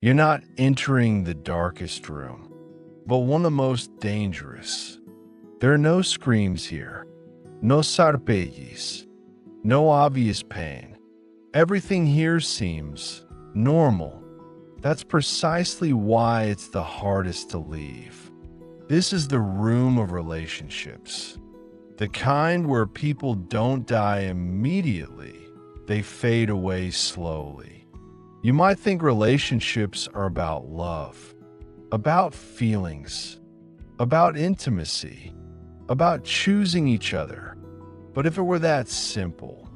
You're not entering the darkest room, but one of the most dangerous. There are no screams here, no sarpeggios, no obvious pain. Everything here seems normal. That's precisely why it's the hardest to leave. This is the room of relationships, the kind where people don't die immediately, they fade away slowly. You might think relationships are about love, about feelings, about intimacy, about choosing each other. But if it were that simple,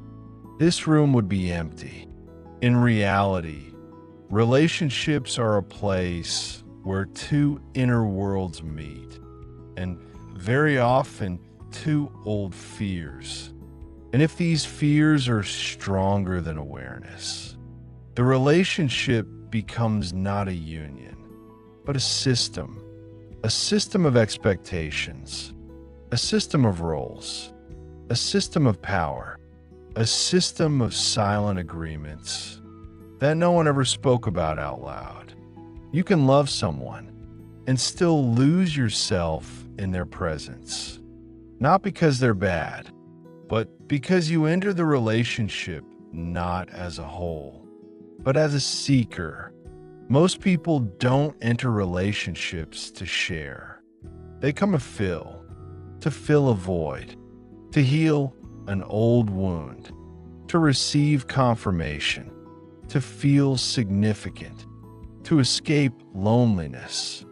this room would be empty. In reality, relationships are a place where two inner worlds meet, and very often two old fears. And if these fears are stronger than awareness, the relationship becomes not a union, but a system of expectations, a system of roles, a system of power, a system of silent agreements that no one ever spoke about out loud. You can love someone and still lose yourself in their presence, not because they're bad, but because you enter the relationship not as a whole, but as a seeker. Most people don't enter relationships to share. They come to fill a void, to heal an old wound, to receive confirmation, to feel significant, to escape loneliness.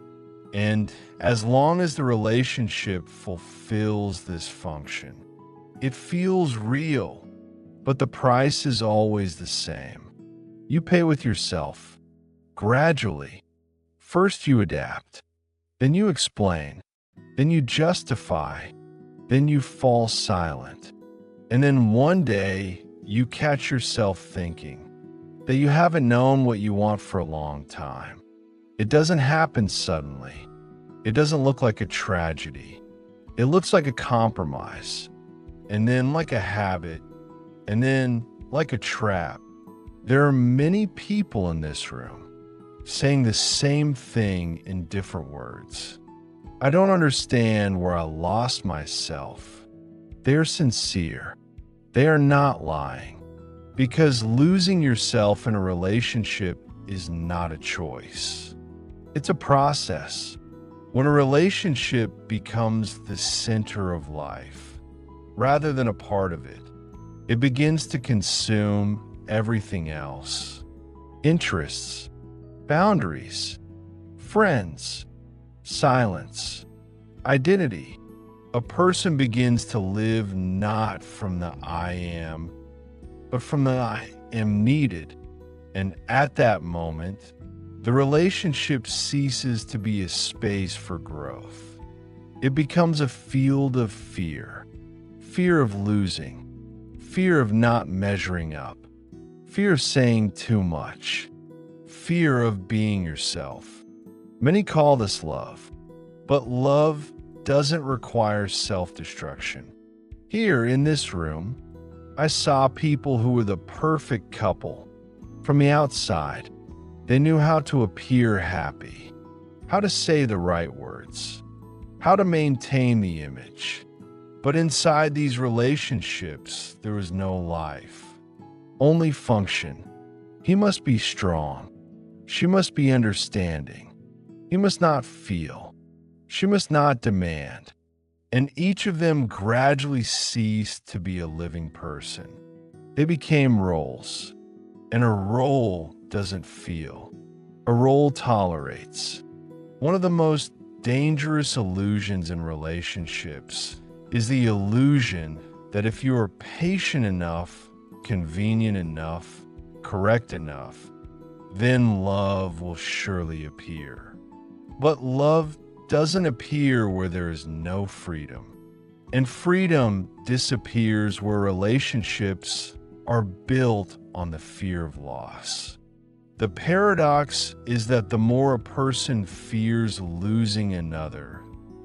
And as long as the relationship fulfills this function, it feels real, but the price is always the same. You pay with yourself, gradually. First you adapt, then you explain, then you justify, then you fall silent. And then one day you catch yourself thinking that you haven't known what you want for a long time. It doesn't happen suddenly. It doesn't look like a tragedy. It looks like a compromise, and then like a habit, and then like a trap. There are many people in this room saying the same thing in different words. I don't understand where I lost myself. They are sincere. They are not lying. Because losing yourself in a relationship is not a choice. It's a process. When a relationship becomes the center of life, rather than a part of it, it begins to consume everything else. Interests, boundaries, friends, silence, identity. A person begins to live not from the I am, but from the I am needed. And at that moment, the relationship ceases to be a space for growth. It becomes a field of fear. Fear of losing, fear of not measuring up, fear of saying too much, fear of being yourself. Many call this love, but love doesn't require self-destruction. Here in this room, I saw people who were the perfect couple. From the outside, they knew how to appear happy, how to say the right words, how to maintain the image. But inside these relationships, there was no life, only function. He must be strong. She must be understanding. He must not feel. She must not demand. And each of them gradually ceased to be a living person. They became roles. And a role doesn't feel. A role tolerates. One of the most dangerous illusions in relationships is the illusion that if you are patient enough, convenient enough, correct enough, then love will surely appear. But love doesn't appear where there is no freedom. And freedom disappears where relationships are built on the fear of loss. The paradox is that the more a person fears losing another,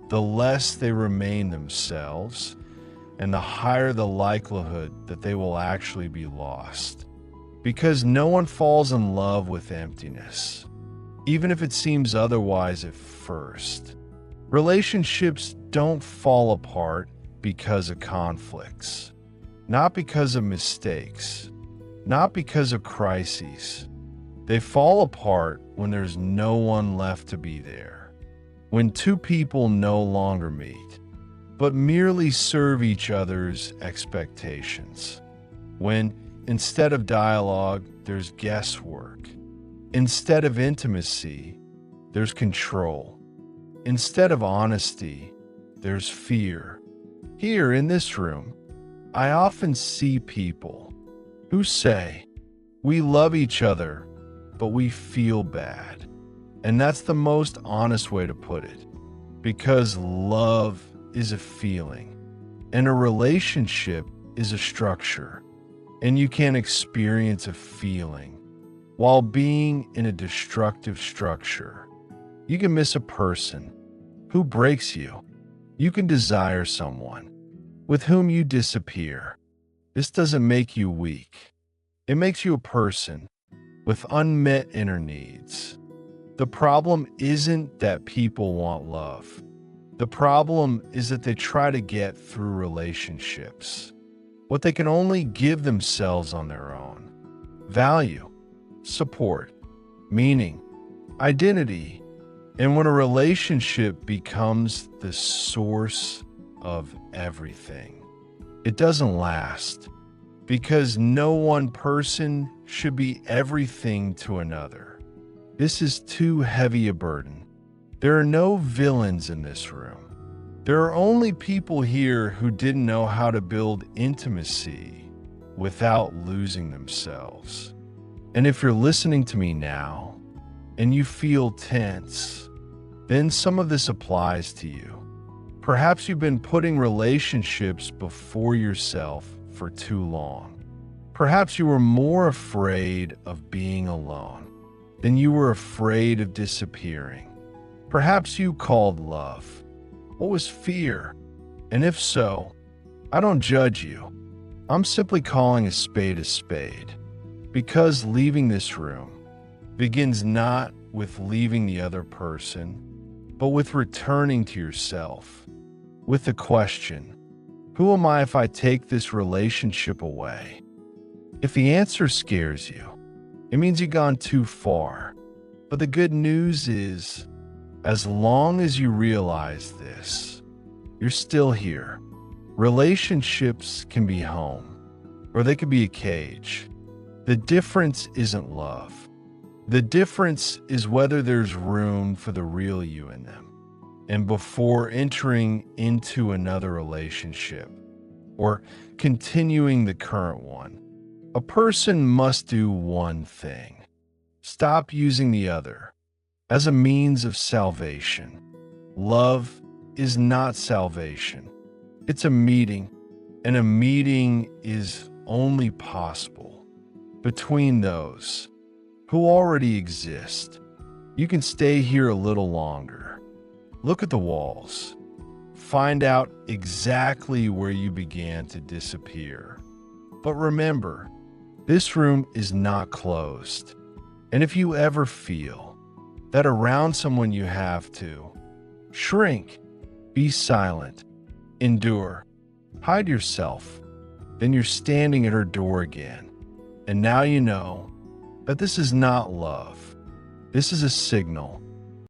the less they remain themselves, and the higher the likelihood that they will actually be lost. Because no one falls in love with emptiness. even if it seems otherwise at first. Relationships don't fall apart because of conflicts, not because of mistakes, not because of crises. They fall apart when there's no one left to be there, when two people no longer meet, but merely serve each other's expectations, when instead of dialogue, there's guesswork, instead of intimacy, there's control, instead of honesty, there's fear. Here in this room, I often see people who say, "We love each other, but we feel bad." And that's the most honest way to put it, because love is a feeling, and a relationship is a structure, and you can't experience a feeling while being in a destructive structure. You can miss a person who breaks you. You can desire someone with whom you disappear. This doesn't make you weak. It makes you a person with unmet inner needs. The problem isn't that people want love. The problem is that they try to get through relationships what they can only give themselves on their own: value, support, meaning, identity. And when a relationship becomes the source of everything, it doesn't last, because no one person should be everything to another. This is too heavy a burden. There are no villains in this room. There are only people here who didn't know how to build intimacy without losing themselves. And if you're listening to me now and you feel tense, then some of this applies to you. Perhaps you've been putting relationships before yourself for too long. Perhaps you were more afraid of being alone than you were afraid of disappearing. Perhaps you called love what was fear. And if so, I don't judge you. I'm simply calling a spade, because leaving this room begins not with leaving the other person, but with returning to yourself, with the question, who am I if I take this relationship away? If the answer scares you, it means you've gone too far. But the good news is, as long as you realize this, you're still here. Relationships can be home, or they can be a cage. The difference isn't love. The difference is whether there's room for the real you in them. And before entering into another relationship or continuing the current one, a person must do one thing: stop using the other as a means of salvation. Love is not salvation. It's a meeting, and a meeting is only possible between those who already exist. You can stay here a little longer. Look at the walls. Find out exactly where you began to disappear. But remember, this room is not closed. And if you ever feel that around someone you have to shrink, be silent, endure, hide yourself, then you're standing at her door again. And now you know that this is not love. This is a signal